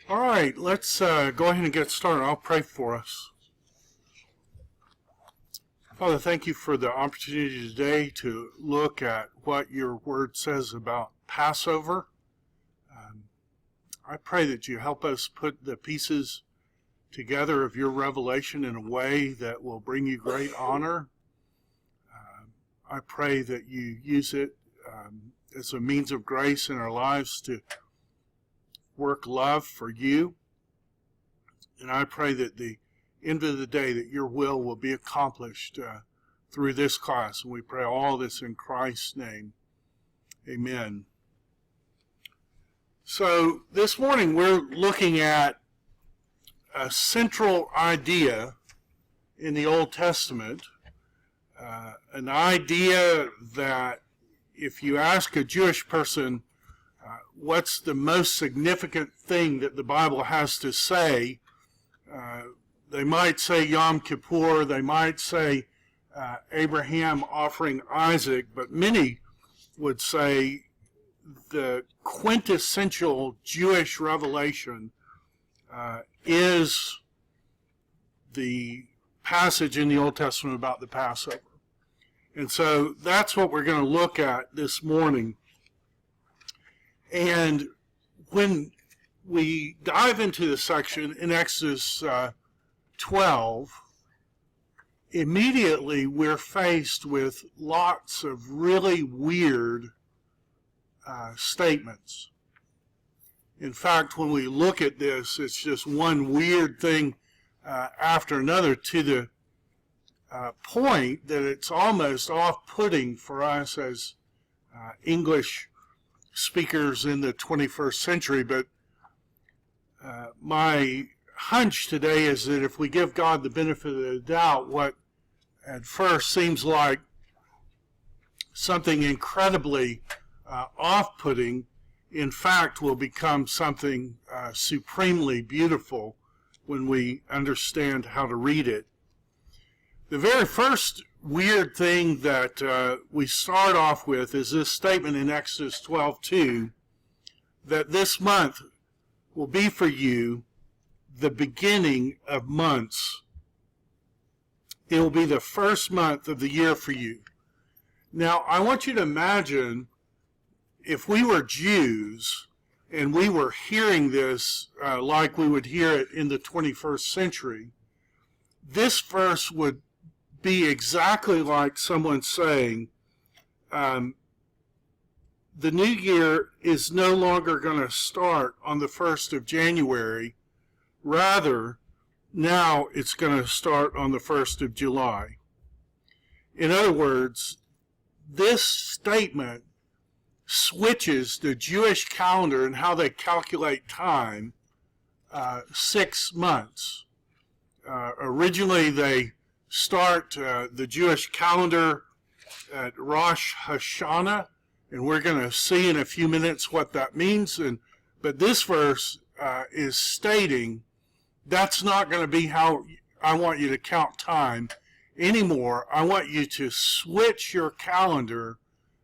All right, let's go ahead and get started. I'll pray for us. Father, thank you for the opportunity today to look at what your word says about Passover. I pray that you help us put the pieces together of your revelation in a way that will bring you great honor. I pray that you use it as a means of grace in our lives to work love for you. And I pray that the end of the day that your will be accomplished through this class. And we pray all this in Christ's name. Amen. So this morning we're looking at a central idea in the Old Testament, an idea that if you ask a Jewish person what's the most significant thing that the Bible has to say, they might say Yom Kippur, they might say Abraham offering Isaac, but many would say the quintessential Jewish revelation is the passage in the Old Testament about the Passover. And so that's what we're going to look at this morning. And when we dive into the section in Exodus 12, immediately we're faced with lots of really weird statements. In fact, when we look at this, it's just one weird thing after another, to the point that it's almost off-putting for us as English speakers in the 21st century. But my hunch today is that if we give God the benefit of the doubt, what at first seems like something incredibly off-putting, in fact will become something supremely beautiful when we understand how to read it. The very first weird thing that we start off with is this statement in Exodus 12:2, that this month will be for you the beginning of months. It will be the first month of the year for you. Now, I want you to imagine if we were Jews and we were hearing this like we would hear it in the 21st century, this verse would be exactly like someone saying, the new year is no longer going to start on the 1st of January. Rather, now it's going to start on the 1st of July. In other words, this statement switches the Jewish calendar and how they calculate time 6 months. Originally, they start the Jewish calendar at Rosh Hashanah, and we're going to see in a few minutes what that means. But this verse is stating that's not going to be how I want you to count time anymore. I want you to switch your calendar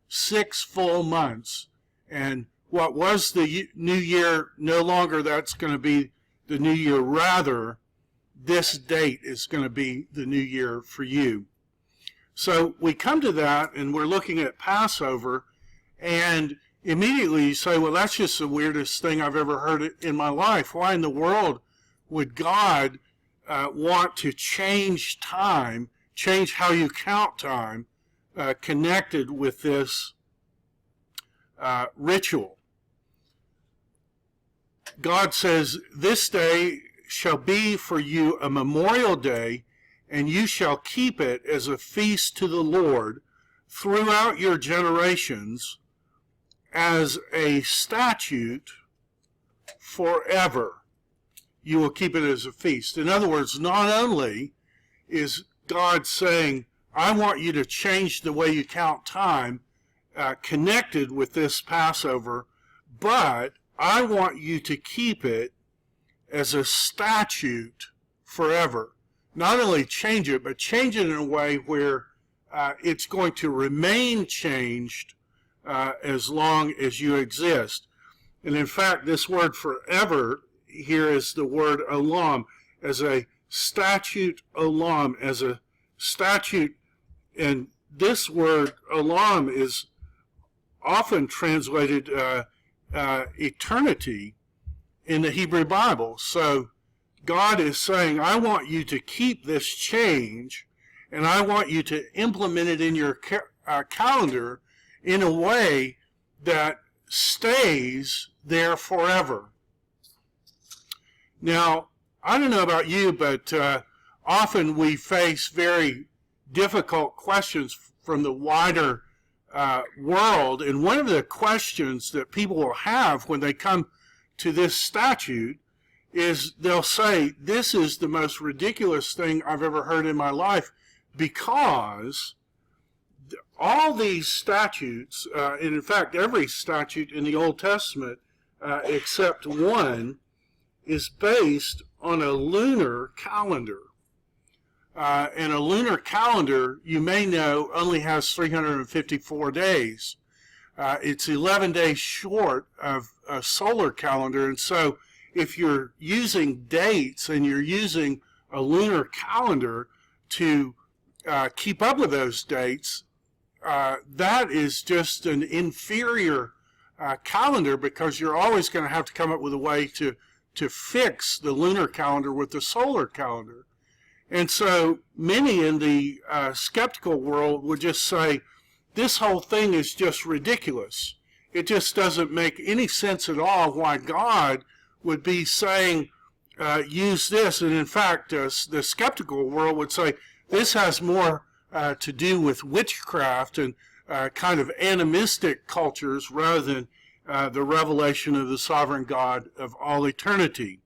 6 full months, and what was the new year, no longer that's going to be the new year. Rather, this date is going to be the new year for you. So we come to that, and we're looking at Passover, and immediately you say, well, that's just the weirdest thing I've ever heard in my life. Why in the world would God want to change time, change how you count time, connected with this ritual? God says, this day shall be for you a memorial day, and you shall keep it as a feast to the Lord throughout your generations, as a statute forever. You will keep it as a feast. In other words, not only is God saying, I want you to change the way you count time connected with this Passover, but I want you to keep it as a statute forever. Not only change it, but change it in a way where it's going to remain changed as long as you exist. And in fact, this word forever here is the word olam, as a statute olam, as a statute. And this word olam is often translated eternity in the Hebrew Bible. So God is saying, I want you to keep this change, and I want you to implement it in your calendar in a way that stays there forever. Now, I don't know about you, but often we face very difficult questions from the wider world. And one of the questions that people will have when they come to this statute is they'll say, this is the most ridiculous thing I've ever heard in my life, because all these statutes, and in fact every statute in the Old Testament except one, is based on a lunar calendar. And a lunar calendar, you may know, only has 354 days. It's 11 days short of a solar calendar. And so if you're using dates and you're using a lunar calendar to keep up with those dates, that is just an inferior calendar, because you're always going to have to come up with a way to fix the lunar calendar with the solar calendar. And so many in the skeptical world would just say, this whole thing is just ridiculous. It just doesn't make any sense at all why God would be saying, use this. And in fact, the skeptical world would say, this has more to do with witchcraft and kind of animistic cultures rather than the revelation of the sovereign God of all eternity.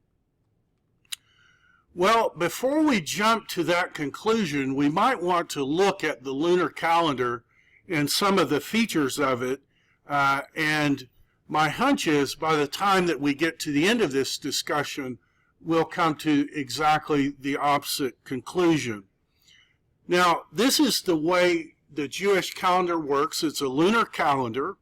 Well, before we jump to that conclusion, we might want to look at the lunar calendar and some of the features of it. And my hunch is by the time that we get to the end of this discussion, we'll come to exactly the opposite conclusion. Now, this is the way the Jewish calendar works. It's a lunar calendar.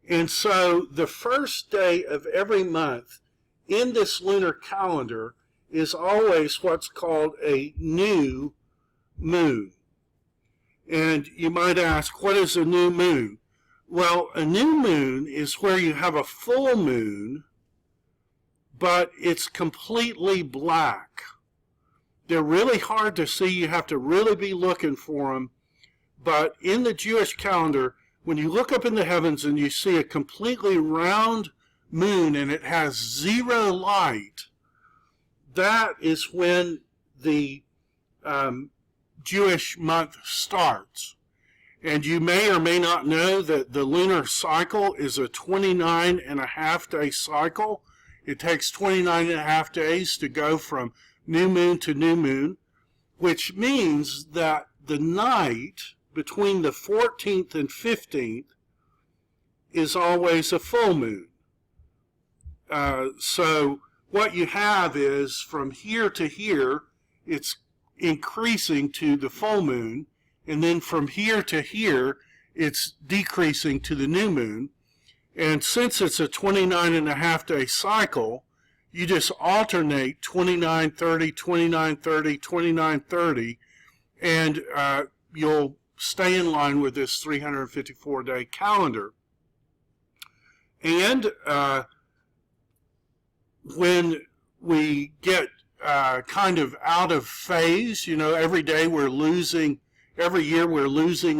And so the first day of every month in this lunar calendar is always what's called a new moon. And you might ask, what is a new moon? Well, a new moon is where you have a full moon, but it's completely black. They're really hard to see. You have to really be looking for them. But in the Jewish calendar, when you look up in the heavens and you see a completely round moon and it has zero light, that is when the Jewish month starts. And you may or may not know that the lunar cycle is a 29.5-day cycle. It takes 29.5 days to go from new moon to new moon, which means that the night between the 14th and 15th is always a full moon. So what you have is from here to here, it's increasing to the full moon, and then from here to here, it's decreasing to the new moon. And since it's a 29.5-day cycle, you just alternate 29:30, 29:30, 29:30, and you'll stay in line with this 354-day calendar. And when we get kind of out of phase, every year we're losing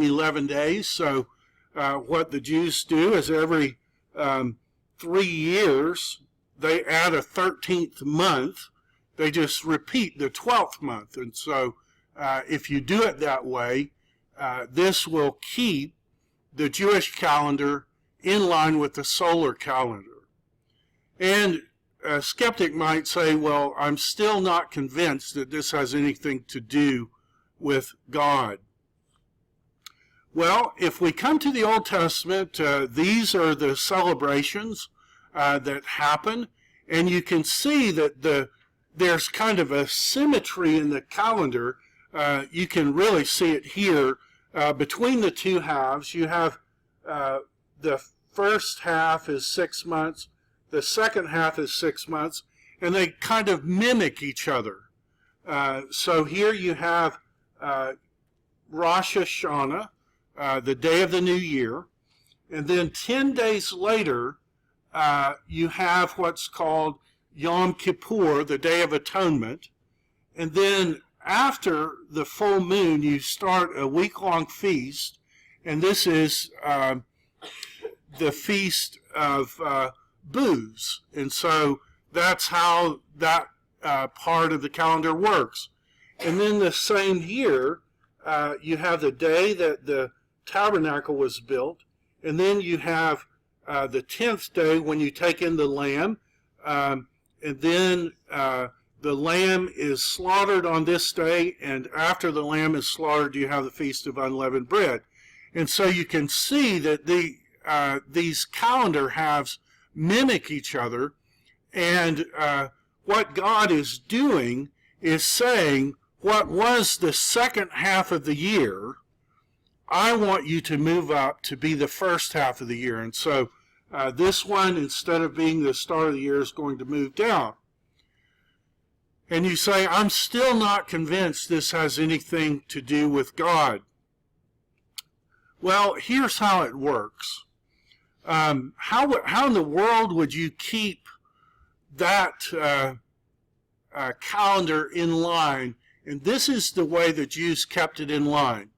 11 days. So what the Jews do is every 3 years, they add a 13th month. They just repeat the 12th month. And so if you do it that way, this will keep the Jewish calendar in line with the solar calendar. And a skeptic might say, well, I'm still not convinced that this has anything to do with God. Well, if we come to the Old Testament, these are the celebrations that happen, and you can see that there's kind of a symmetry in the calendar. You can really see it here. Between the two halves, you have the first half is 6 months, the second half is 6 months, and they kind of mimic each other. So here you have Rosh Hashanah, the day of the new year, and then 10 days later, you have what's called Yom Kippur, the Day of Atonement, and then after the full moon, you start a week-long feast, and this is the Feast of Booths, and so that's how that part of the calendar works. And then the same year, you have the day that the tabernacle was built, and then you have the 10th day when you take in the lamb, and then the lamb is slaughtered on this day, and after the lamb is slaughtered, you have the Feast of Unleavened Bread. And so you can see that these calendar halves mimic each other, and what God is doing is saying, what was the second half of the year, I want you to move up to be the first half of the year. And so this one, instead of being the start of the year, is going to move down. And you say, I'm still not convinced this has anything to do with God. Well, here's how it works. How in the world would you keep that calendar in line? And this is the way the Jews kept it in line.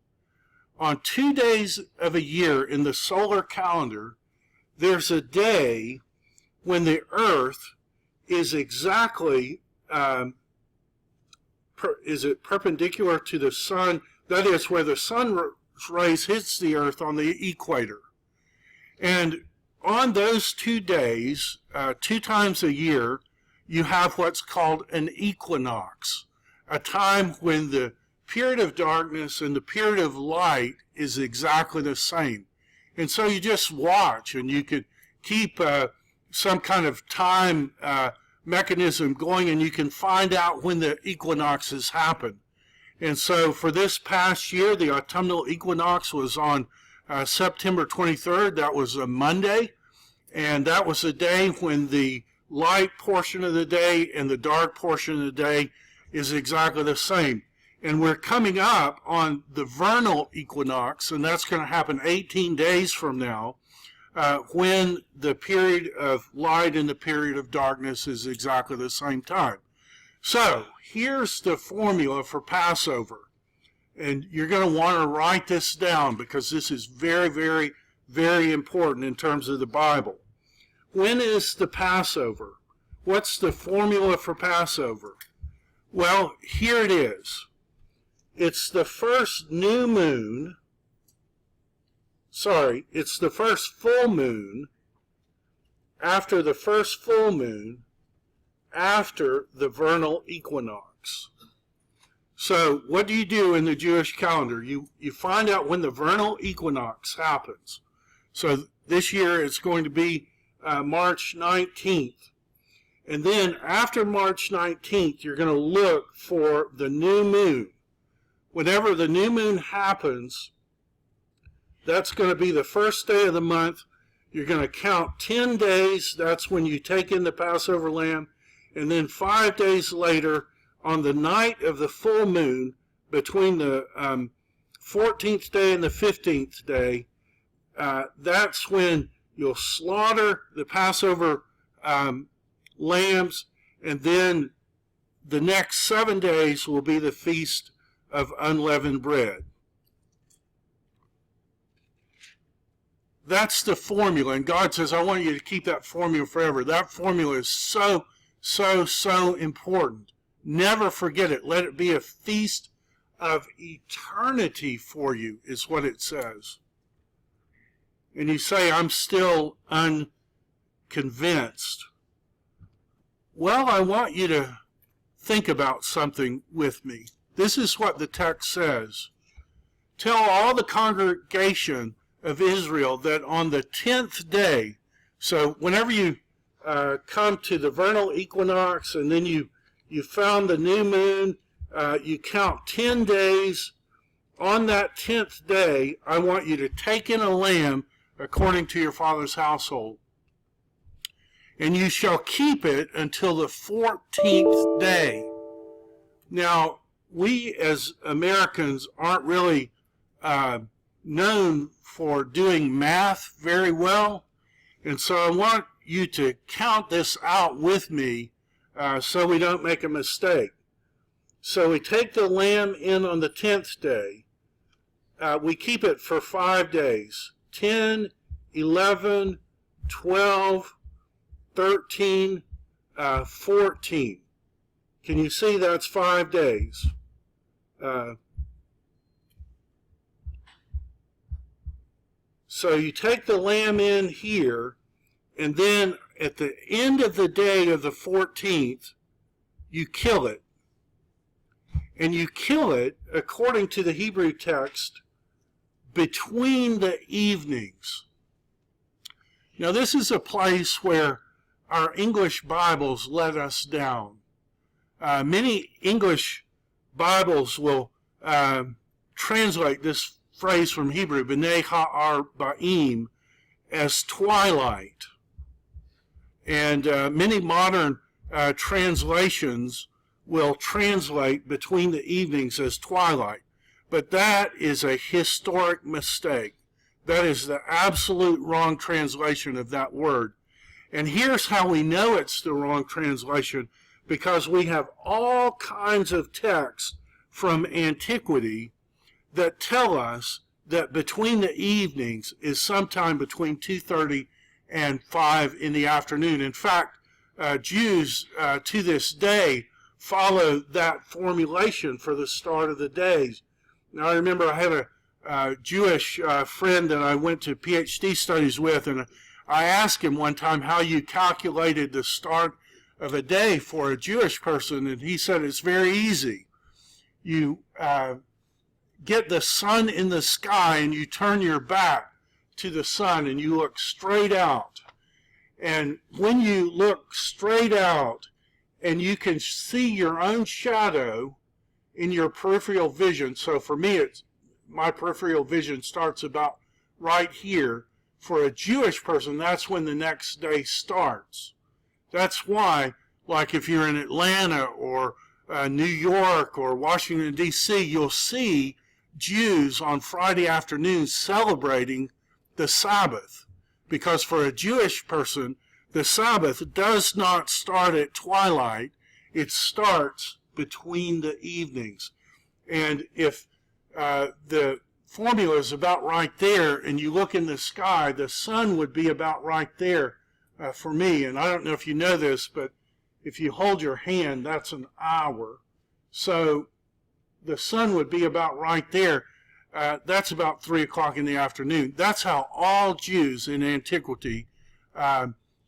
On 2 days of a year in the solar calendar, there's a day when the earth is exactly, perpendicular to the sun? That is, where the sun's rays hits the earth on the equator. And on those 2 days, 2 times a year, you have what's called an equinox, a time when the period of darkness and the period of light is exactly the same. And so you just watch, and you could keep some kind of time mechanism going, and you can find out when the equinoxes happen. And so for this past year, the autumnal equinox was on September 23rd. That was a Monday, and that was a day when the light portion of the day and the dark portion of the day is exactly the same. And we're coming up on the vernal equinox, and that's going to happen 18 days from now, when the period of light and the period of darkness is exactly the same time. So here's the formula for Passover. And you're going to want to write this down, because this is very, very, very important in terms of the Bible. When is the Passover? What's the formula for Passover? Well, here it is. It's the first new moon, it's the first full moon after the first full moon after the vernal equinox. So what do you do in the Jewish calendar? You find out when the vernal equinox happens. So this year it's going to be March 19th. And then after March 19th, you're going to look for the new moon. Whenever the new moon happens, that's going to be the first day of the month. You're going to count 10 days. That's when you take in the Passover lamb. And then 5 days later, on the night of the full moon, between the 14th day and the 15th day, that's when you'll slaughter the Passover lambs, and then the next 7 days will be the Feast of Unleavened Bread. That's the formula, and God says, I want you to keep that formula forever. That formula is so, so, so important. Never forget it. Let it be a feast of eternity for you, is what it says. And you say, I'm still unconvinced. Well, I want you to think about something with me. This is what the text says. Tell all the congregation of Israel that on the 10th day, so whenever you come to the vernal equinox, and then you found the new moon, you count 10 days. On that 10th day, I want you to take in a lamb according to your father's household. and you shall keep it until the 14th day. Now, we as Americans aren't really known for doing math very well, and so I want you to count this out with me so we don't make a mistake. So we take the lamb in on the 10th day. We keep it for 5 days. 10, 11, 12, 13, 14. Can you see that's 5 days? So you take the lamb in here, and then at the end of the day of the 14th, you kill it. And you kill it, according to the Hebrew text, between the evenings. Now, this is a place where our English Bibles let us down. Many English Bibles will translate this phrase from Hebrew, B'nai ha'arba'im, as twilight. And many modern translations will translate between the evenings as twilight. But that is a historic mistake. That is the absolute wrong translation of that word. And here's how we know it's the wrong translation, because we have all kinds of texts from antiquity that tell us that between the evenings is sometime between 2:30 and 5 in the afternoon. In fact, Jews to this day follow that formulation for the start of the days. Now, I remember I had a Jewish friend that I went to PhD studies with, and I asked him one time how you calculated the start of a day for a Jewish person, and he said it's very easy. You get the sun in the sky, and you turn your back to the sun, and you look straight out. And when you look straight out, and you can see your own shadow in your peripheral vision. So for me, my peripheral vision starts about right here. For a Jewish person, that's when the next day starts. That's why, like if you're in Atlanta or New York or Washington, D.C., you'll see Jews on Friday afternoons celebrating the Sabbath. Because for a Jewish person, the Sabbath does not start at twilight. It starts between the evenings. And if the formula is about right there and you look in the sky, the sun would be about right there for me. And I don't know if you know this, but if you hold your hand, that's an hour. So the sun would be about right there. That's about 3 o'clock in the afternoon. That's how all Jews in antiquity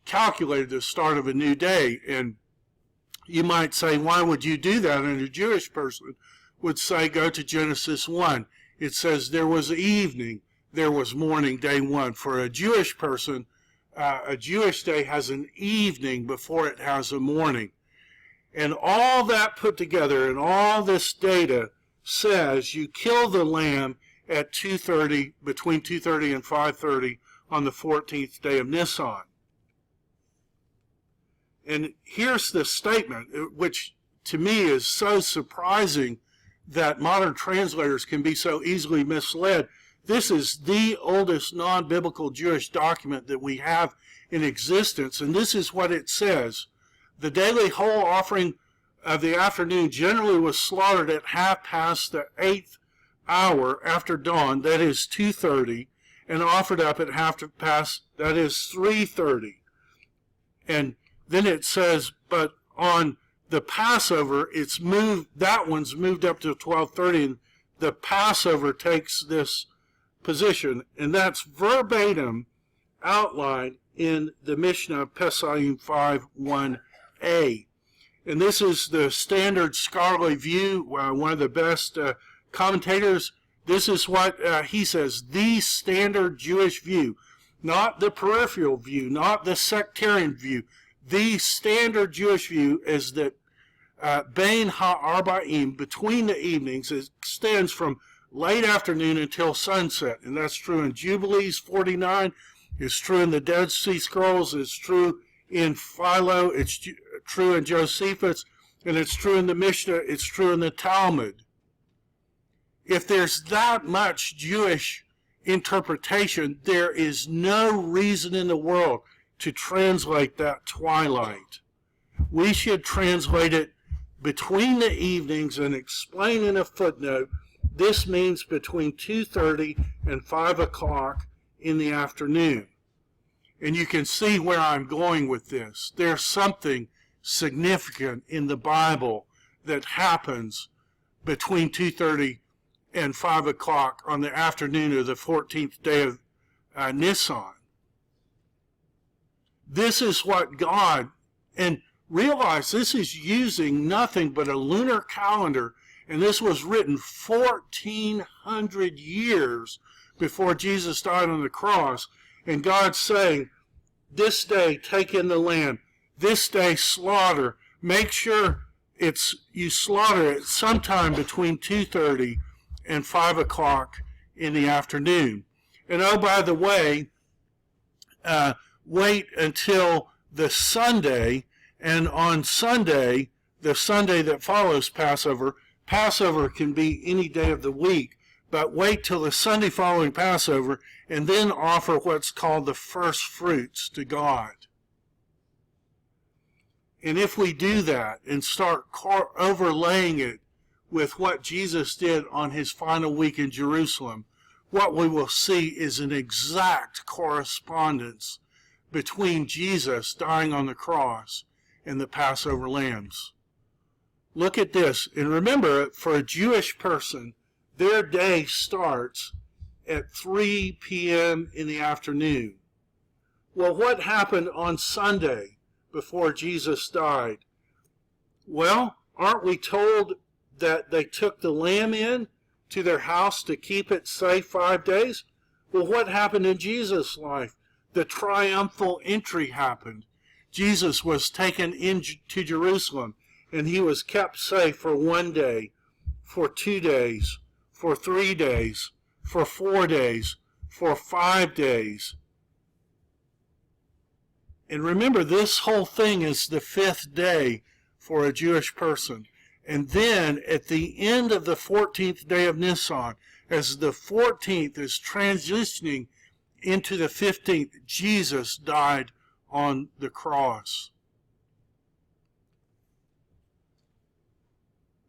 calculated the start of a new day. And you might say, why would you do that? And a Jewish person would say, go to Genesis 1. It says there was evening, there was morning, day one. For a Jewish person, a Jewish day has an evening before it has a morning. And all that put together and all this data says you kill the lamb at 2:30, between 2:30 and 5:30 on the 14th day of Nisan. And here's the statement, which to me is so surprising that modern translators can be so easily misled. This is the oldest non-biblical Jewish document that we have in existence, and this is what it says. The daily whole offering of the afternoon generally was slaughtered at 8:30 the 8th hour after dawn, that is 2:30, and offered up at 8:30, that is 3:30. And then it says, but on the Passover, it's moved, that one's moved up to 12:30, and the Passover takes this position, and that's verbatim outlined in the Mishnah Pesachim 5:1a. And this is the standard scholarly view, one of the best commentators. This is what he says, the standard Jewish view, not the peripheral view, not the sectarian view. The standard Jewish view is that Bein ha'arba'im, between the evenings, extends from late afternoon until sunset. And that's true in Jubilees 49. It's true in the Dead Sea Scrolls. It's true in Philo, it's true in Josephus, and it's true in the Mishnah, it's true in the Talmud. If there's that much Jewish interpretation, there is no reason in the world to translate that twilight. We should translate it between the evenings and explain in a footnote, this means between 2:30 and 5 o'clock in the afternoon. And you can see where I'm going with this. There's something significant in the Bible that happens between 2:30 and 5 o'clock on the afternoon of the 14th day of Nisan. This is what God, and realize this is using nothing but a lunar calendar, and this was written 1,400 years before Jesus died on the cross, and God's saying, this day take in the lamb, this day slaughter, make sure you slaughter it sometime between 2:30 and 5 o'clock in the afternoon. And oh, by the way, wait until the Sunday, and on Sunday, the Sunday that follows Passover, Passover can be any day of the week, but wait till the Sunday following Passover and then offer what's called the first fruits to God. And if we do that and start overlaying it with what Jesus did on his final week in Jerusalem, what we will see is an exact correspondence between Jesus dying on the cross and the Passover lambs. Look at this, and remember, for a Jewish person, their day starts at 3 p.m. in the afternoon. Well, what happened on Sunday before Jesus died? Well, aren't we told that they took the lamb in to their house to keep it safe 5 days? Well, what happened in Jesus' life? The triumphal entry happened. Jesus was taken into Jerusalem, and he was kept safe for 1 day, for 2 days, for 3 days, for 4 days, for 5 days. And remember, this whole thing is the 5th day for a Jewish person. And then at the end of the 14th day of Nisan, as the 14th is transitioning into the 15th, Jesus died on the cross.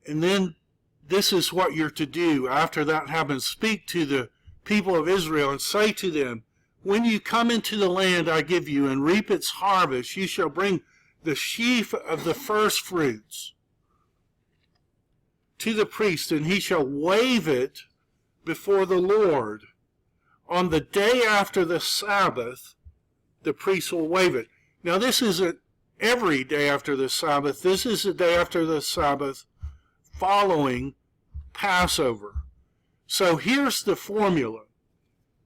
And then this is what you're to do after that happens. Speak to the people of Israel and say to them, when you come into the land I give you and reap its harvest, you shall bring the sheaf of the first fruits to the priest, and he shall wave it before the Lord. On the day after the Sabbath, the priest will wave it. Now this isn't every day after the Sabbath. This is the day after the Sabbath following Passover. So here's the formula.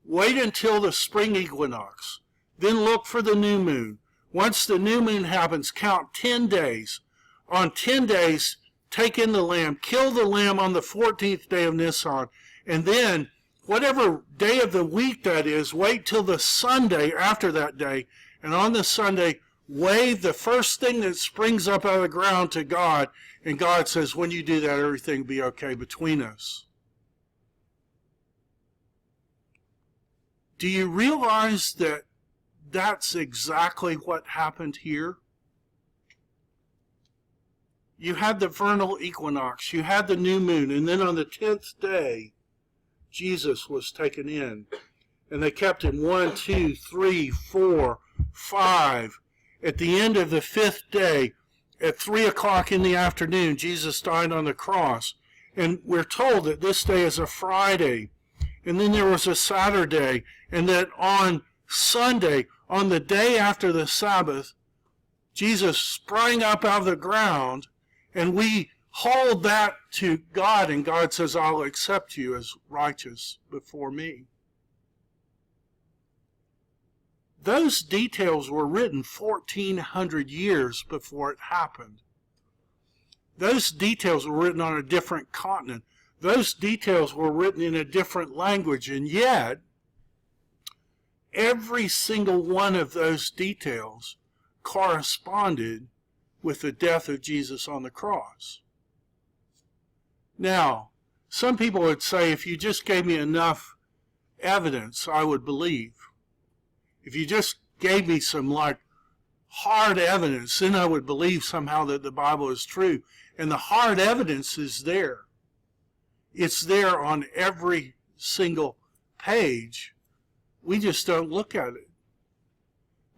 Wait until the spring equinox. Then look for the new moon. Once the new moon happens, count 10 days. On 10 days, take in the lamb. Kill the lamb on the 14th day of Nisan. And then, whatever day of the week that is, wait till the Sunday after that day. And on the Sunday, wave the first thing that springs up out of the ground to God. And God says, when you do that, everything will be okay between us. Do you realize that that's exactly what happened here? You had the vernal equinox, you had the new moon, and then on the 10th day, Jesus was taken in. And they kept him 1, 2, 3, 4, 5. At the end of the 5th day, at 3 o'clock in the afternoon, Jesus died on the cross. And we're told that this day is a Friday. And then there was a Saturday. And that on Sunday, on the day after the Sabbath, Jesus sprang up out of the ground. And we hold that to God. And God says, I'll accept you as righteous before me. Those details were written 1,400 years before it happened. Those details were written on a different continent. Those details were written in a different language, and yet, every single one of those details corresponded with the death of Jesus on the cross. Now, some people would say, if you just gave me enough evidence, I would believe. If you just gave me some hard evidence, then I would believe somehow that the Bible is true. And the hard evidence is there. It's there on every single page. We just don't look at it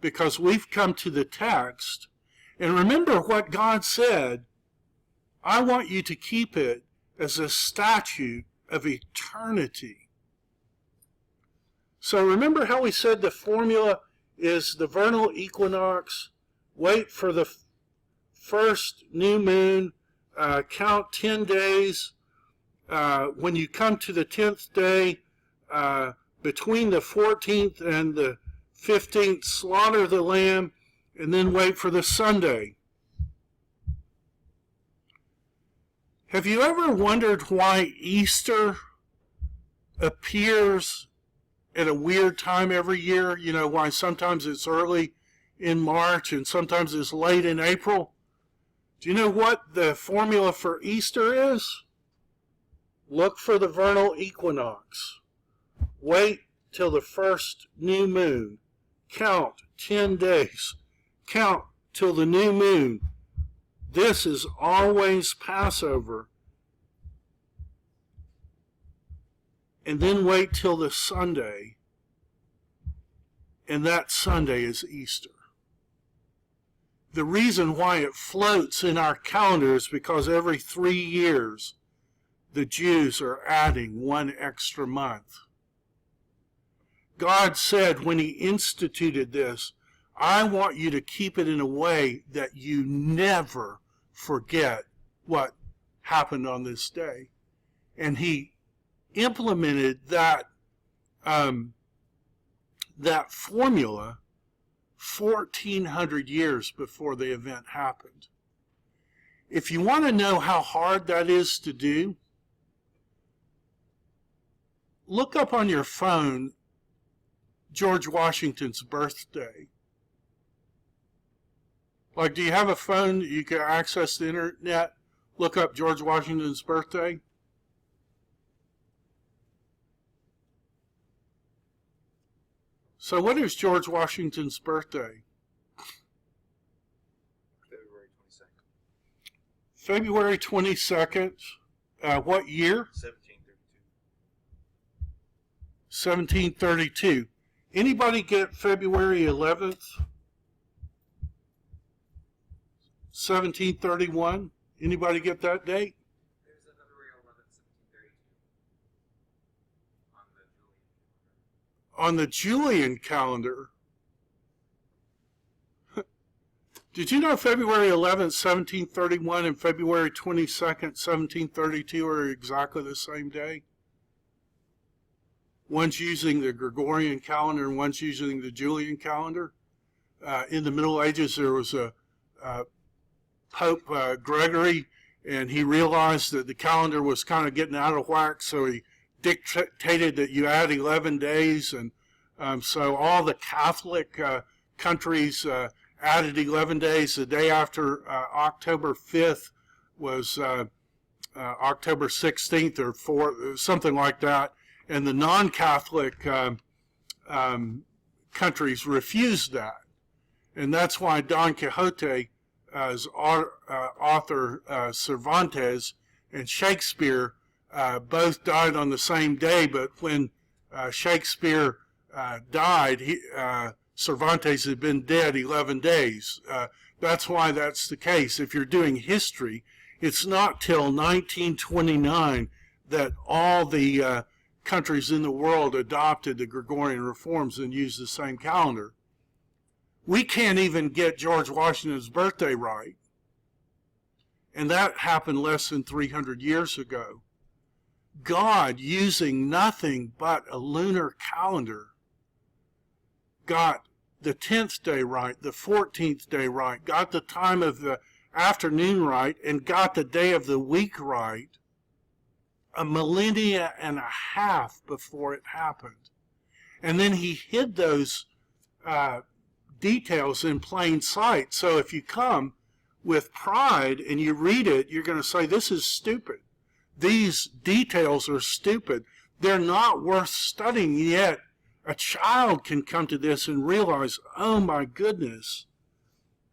because we've come to the text. And remember what God said, I want you to keep it as a statute of eternity. So remember how we said the formula is the vernal equinox, wait for the first new moon, count 10 days. When you come to the 10th day, between the 14th and the 15th, slaughter the lamb, and then wait for the Sunday. Have you ever wondered why Easter appears at a weird time every year? You know, why sometimes it's early in March and sometimes it's late in April? Do you know what the formula for Easter is? Look for the vernal equinox. Wait till the first new moon. Count 10 days. Count till the new moon. This is always Passover. And then wait till the Sunday. And that Sunday is Easter. The reason why it floats in our calendar is because every 3 years the Jews are adding one extra month. God said when he instituted this, I want you to keep it in a way that you never forget what happened on this day. And he implemented that formula 1,400 years before the event happened. If you want to know how hard that is to do, look up on your phone George Washington's birthday. Like, do you have a phone that you can access the internet? Look up George Washington's birthday. So what is George Washington's birthday? February 22nd. February 22nd. What year? 1732. 1732. Anybody get February 11th? 1731? Anybody get that date? There's a February 11th, 1732 On the Julian calendar. Did you know February 11th, 1731 and February 22nd, 1732 are exactly the same day? One's using the Gregorian calendar and one's using the Julian calendar. In the Middle Ages, there was a Pope Gregory, and he realized that the calendar was kind of getting out of whack, so he dictated that you add 11 days, and so all the Catholic countries added 11 days. The day after October 5th was October 16th or 4th, something like that, and the non-Catholic countries refused that. And that's why Don Quixote, as author Cervantes and Shakespeare both died on the same day, but when Shakespeare died, Cervantes had been dead 11 days. That's why that's the case. If you're doing history, it's not till 1929 that all the countries in the world adopted the Gregorian reforms and used the same calendar. We can't even get George Washington's birthday right. And that happened less than 300 years ago. God, using nothing but a lunar calendar, got the 10th day right, the 14th day right, got the time of the afternoon right, and got the day of the week right a millennia and a half before it happened. And then he hid those details in plain sight. So if you come with pride and you read it, you're going to say, this is stupid. These details are stupid. They're not worth studying. Yet a child can come to this and realize, oh my goodness,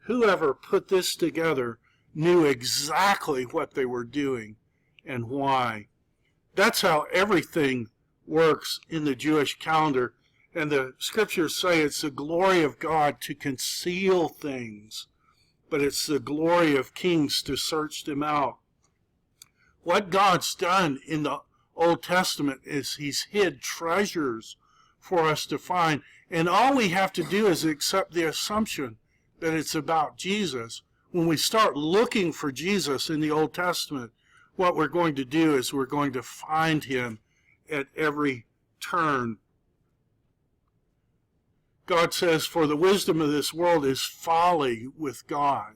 whoever put this together knew exactly what they were doing and why. That's how everything works in the Jewish calendar. And the scriptures say it's the glory of God to conceal things, but it's the glory of kings to search them out. What God's done in the Old Testament is he's hid treasures for us to find. And all we have to do is accept the assumption that it's about Jesus. When we start looking for Jesus in the Old Testament, what we're going to do is we're going to find him at every turn. God says, for the wisdom of this world is folly with God.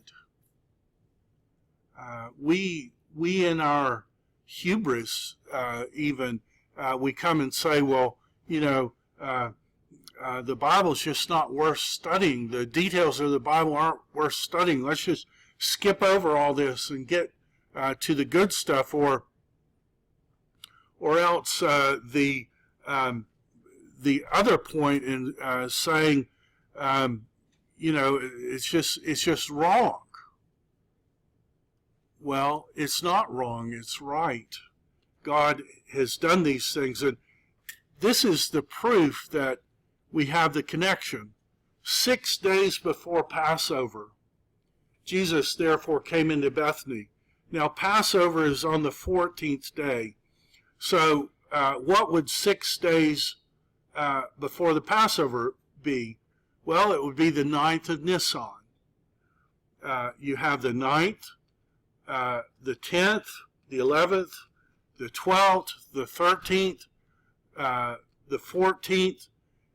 We in our hubris, we come and say, well, the Bible's just not worth studying. The details of the Bible aren't worth studying. Let's just skip over all this and get to the good stuff, or else the other point in saying, it's just wrong. Well, it's not wrong. It's right. God has done these things, and this is the proof that we have the connection. 6 days before Passover, Jesus therefore came into Bethany. Now, Passover is on the 14th day. So, what would 6 days before the Passover be? Well, it would be the 9th of Nisan. You have the 9th, the 10th, the 11th, the 12th, the 13th, the 14th,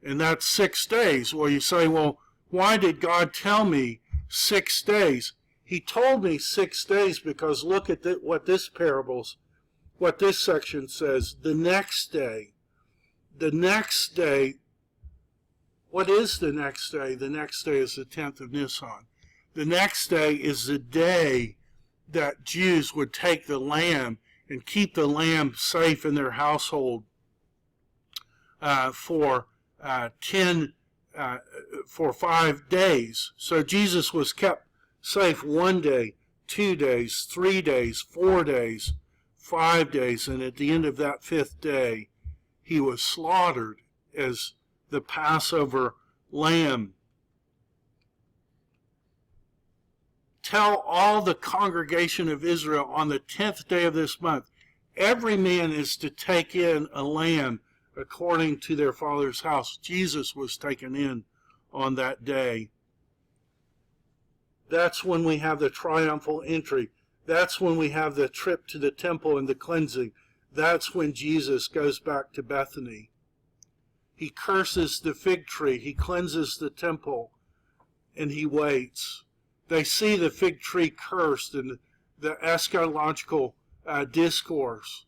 and that's 6 days. Well, you say, well, why did God tell me 6 days? He told me 6 days because look at what this section says. The next day. The next day. What is the next day? The next day is the 10th of Nisan. The next day is the day that Jews would take the lamb and keep the lamb safe in their household for 5 days. So Jesus was kept safe 1 day, 2 days, 3 days, 4 days, 5 days, and at the end of that 5th day, he was slaughtered as the Passover lamb. Tell all the congregation of Israel on the 10th day of this month, every man is to take in a lamb according to their father's house. Jesus was taken in on that day. That's when we have the triumphal entry. That's when we have the trip to the temple and the cleansing. That's when Jesus goes back to Bethany. He curses the fig tree. He cleanses the temple, and he waits. They see the fig tree cursed in the eschatological discourse.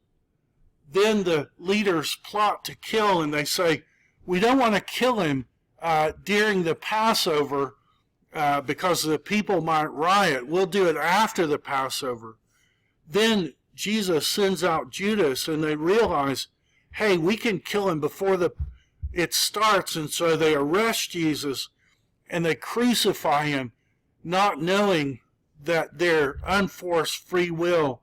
Then the leaders plot to kill, and they say, we don't want to kill him during the Passover because the people might riot. We'll do it after the Passover. Then Jesus sends out Judas, and they realize, hey, we can kill him before it starts, and so they arrest Jesus, and they crucify him, not knowing that their unforced free will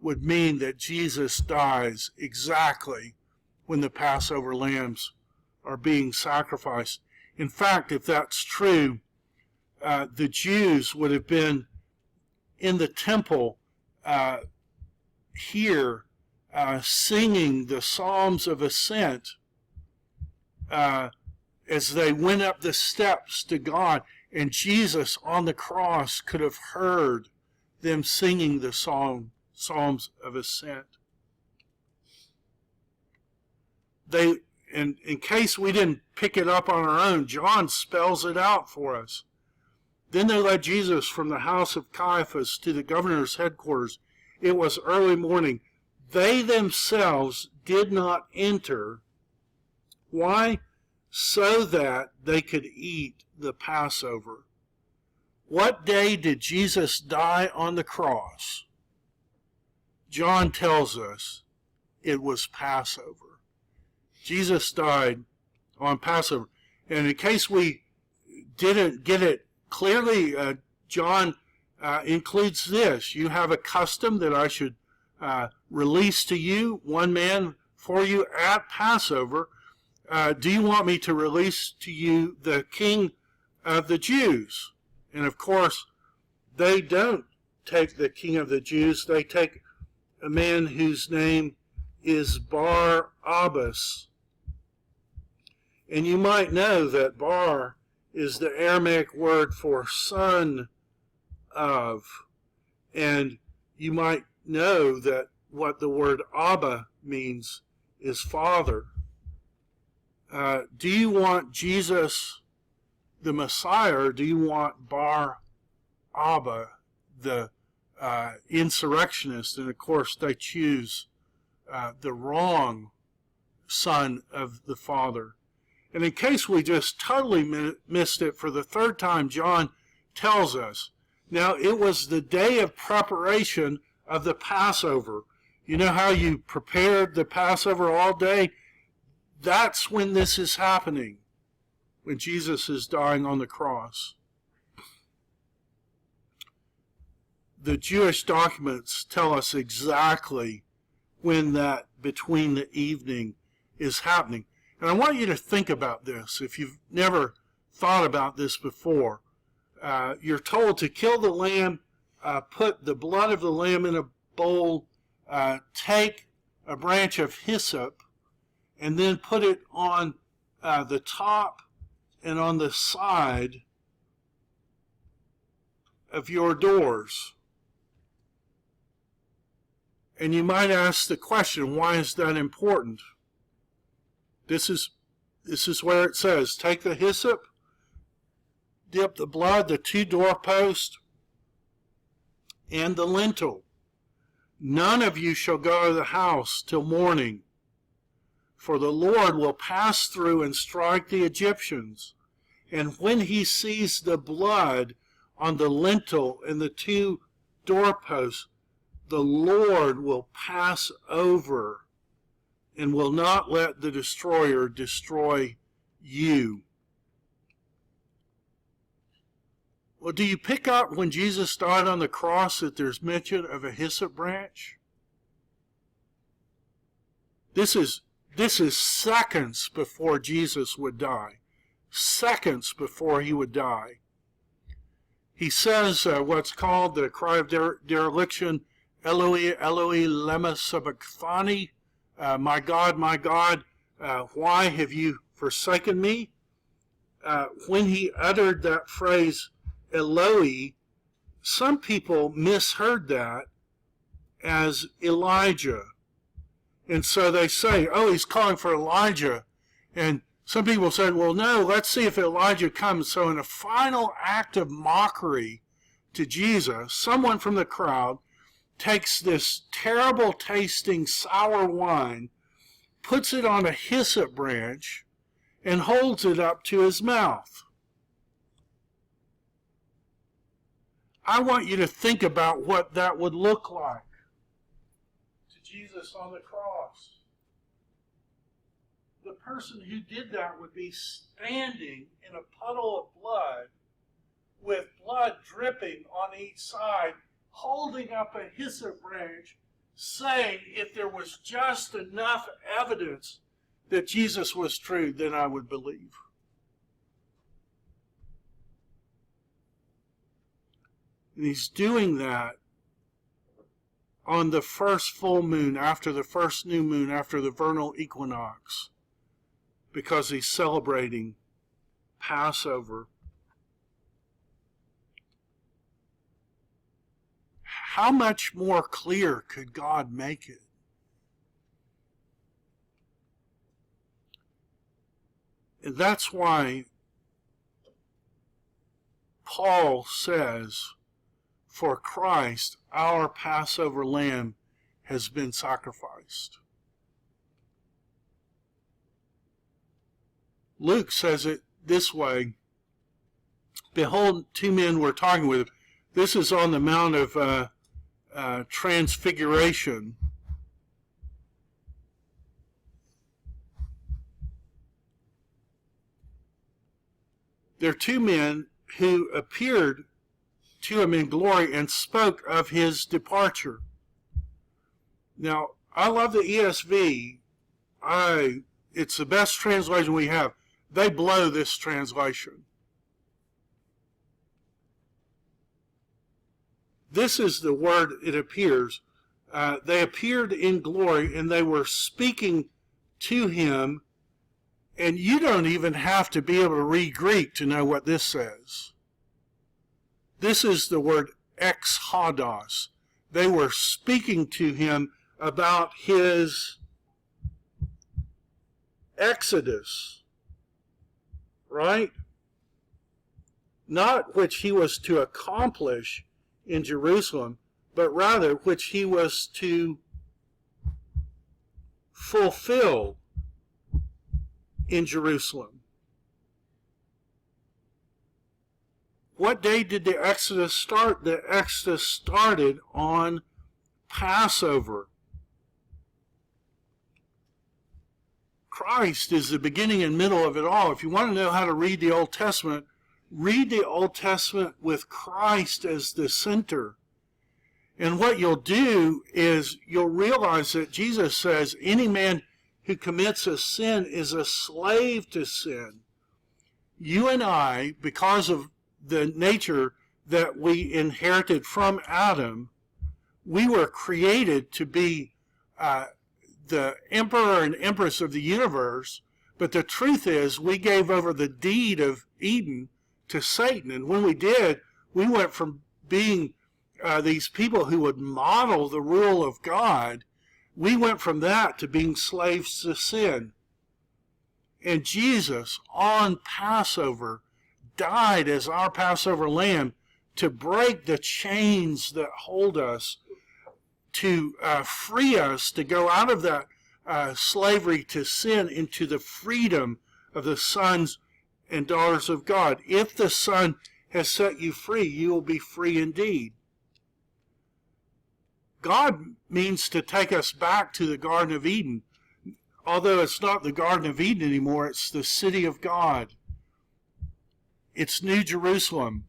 would mean that Jesus dies exactly when the Passover lambs are being sacrificed. In fact, if that's true, the Jews would have been in the temple here singing the Psalms of Ascent as they went up the steps to God, and Jesus on the cross could have heard them singing the Psalms of Ascent. In case we didn't pick it up on our own, John spells it out for us. Then they led Jesus from the house of Caiaphas to the governor's headquarters. It was early morning. They themselves did not enter. Why? so that they could eat the Passover. What day did Jesus die on the cross? John tells us it was Passover. Jesus died on Passover. And in case we didn't get it clearly, John includes this. You have a custom that I should release to you, one man for you at Passover. Do you want me to release to you the King of the Jews? And of course, they don't take the King of the Jews. They take a man whose name is Bar-Abbas. And you might know that Bar is the Aramaic word for son of. And you might know that what the word Abba means is father. Do you want Jesus the Messiah, or do you want Bar-Abba, the insurrectionist? And of course they choose the wrong son of the Father. And in case we just totally missed it, for the third time, John tells us, now it was the day of preparation of the Passover. You know how you prepared the Passover all day? That's when this is happening, when Jesus is dying on the cross. The Jewish documents tell us exactly when that between the evening is happening. And I want you to think about this. If you've never thought about this before, you're told to kill the lamb, put the blood of the lamb in a bowl, take a branch of hyssop, and then put it on the top and on the side of your doors. And you might ask the question, why is that important? This is where it says, take the hyssop, dip the blood, the two doorposts, and the lintel. None of you shall go out of the house till morning, for the Lord will pass through and strike the Egyptians. And when he sees the blood on the lintel and the two doorposts, the Lord will pass over and will not let the destroyer destroy you. Well, do you pick up when Jesus died on the cross that there's mention of a hyssop branch? This is seconds before Jesus would die. Seconds before he would die. He says what's called the cry of dereliction, Eloi, Eloi, lema sabachthani, my God, why have you forsaken me? When he uttered that phrase, Eloi, some people misheard that as Elijah. And so they say, oh, he's calling for Elijah. And some people said, well, no, let's see if Elijah comes. So in a final act of mockery to Jesus, someone from the crowd takes this terrible tasting sour wine, puts it on a hyssop branch, and holds it up to his mouth. I want you to think about what that would look like to Jesus on the cross. The person who did that would be standing in a puddle of blood with blood dripping on each side, holding up a hyssop branch, saying, if there was just enough evidence that Jesus was true, then I would believe. And he's doing that on the first full moon, after the first new moon, after the vernal equinox, because he's celebrating Passover. How much more clear could God make it? And that's why Paul says, for Christ, our Passover lamb has been sacrificed. Luke says it this way. Behold, two men were talking with him. This is on the Mount of Transfiguration. There are two men who appeared to him in glory and spoke of his departure. Now, I love the ESV. It's the best translation we have. They blow this translation. This is the word it appears. They appeared in glory and they were speaking to him. And you don't even have to be able to read Greek to know what this says. This is the word exhodos. They were speaking to him about his exodus, right? Not which he was to accomplish in Jerusalem, but rather which he was to fulfill in Jerusalem. What day did the Exodus start? The Exodus started on Passover. Christ is the beginning and middle of it all. If you want to know how to read the Old Testament with Christ as the center. And what you'll do is you'll realize that Jesus says any man who commits a sin is a slave to sin. You and I, because of the nature that we inherited from Adam, we were created to be the emperor and empress of the universe, but the truth is we gave over the deed of Eden to Satan. And when we did, we went from being these people who would model the rule of God, we went from that to being slaves to sin. And Jesus, on Passover, died as our Passover lamb to break the chains that hold us, to free us to go out of that slavery to sin into the freedom of the sons and daughters of God. If the Son has set you free, you will be free indeed. God means to take us back to the Garden of Eden. Although it's not the Garden of Eden anymore, it's the city of God. It's New Jerusalem.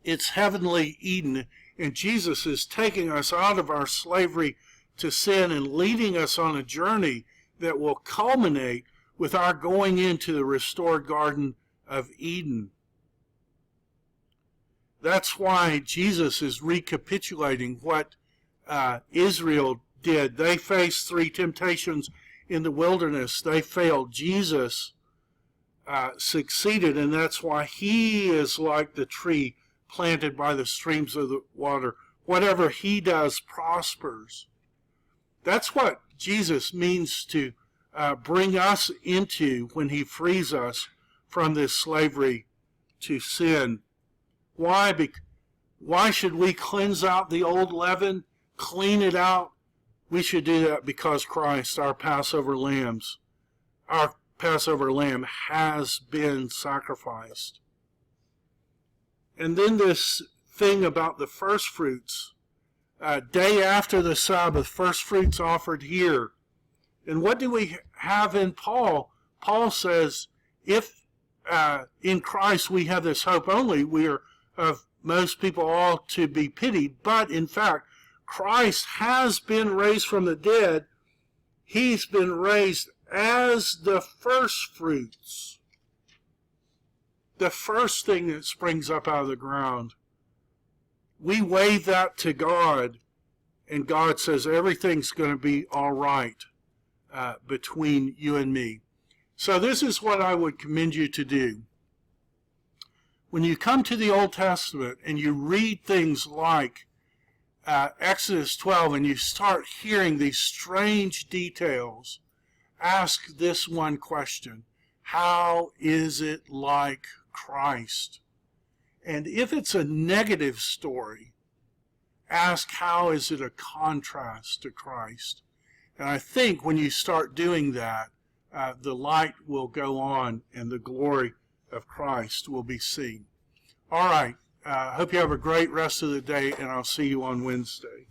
It's heavenly Eden. And Jesus is taking us out of our slavery to sin and leading us on a journey that will culminate with our going into the restored Garden of Eden. That's why Jesus is recapitulating what Israel did. They faced 3 temptations in the wilderness. They failed. Jesus succeeded, and that's why he is like the tree planted by the streams of the water. Whatever he does prospers. That's what Jesus means to bring us into when he frees us from this slavery to sin. Why? Why should we cleanse out the old leaven, clean it out? We should do that because Christ, our Passover lamb, has been sacrificed. And then this thing about the first fruits. Day after the Sabbath, first fruits offered here. And what do we have in Paul? Paul says, if in Christ we have this hope only, we are of most people all to be pitied. But in fact, Christ has been raised from the dead. He's been raised as the first fruits. The first thing that springs up out of the ground. We wave that to God, and God says everything's going to be all right between you and me. So this is what I would commend you to do. When you come to the Old Testament and you read things like Exodus 12 and you start hearing these strange details, ask this one question: how is it like Christ? And if it's a negative story, ask how is it a contrast to Christ? And I think when you start doing that, the light will go on and the glory of Christ will be seen. All right. Hope you have a great rest of the day, and I'll see you on Wednesday.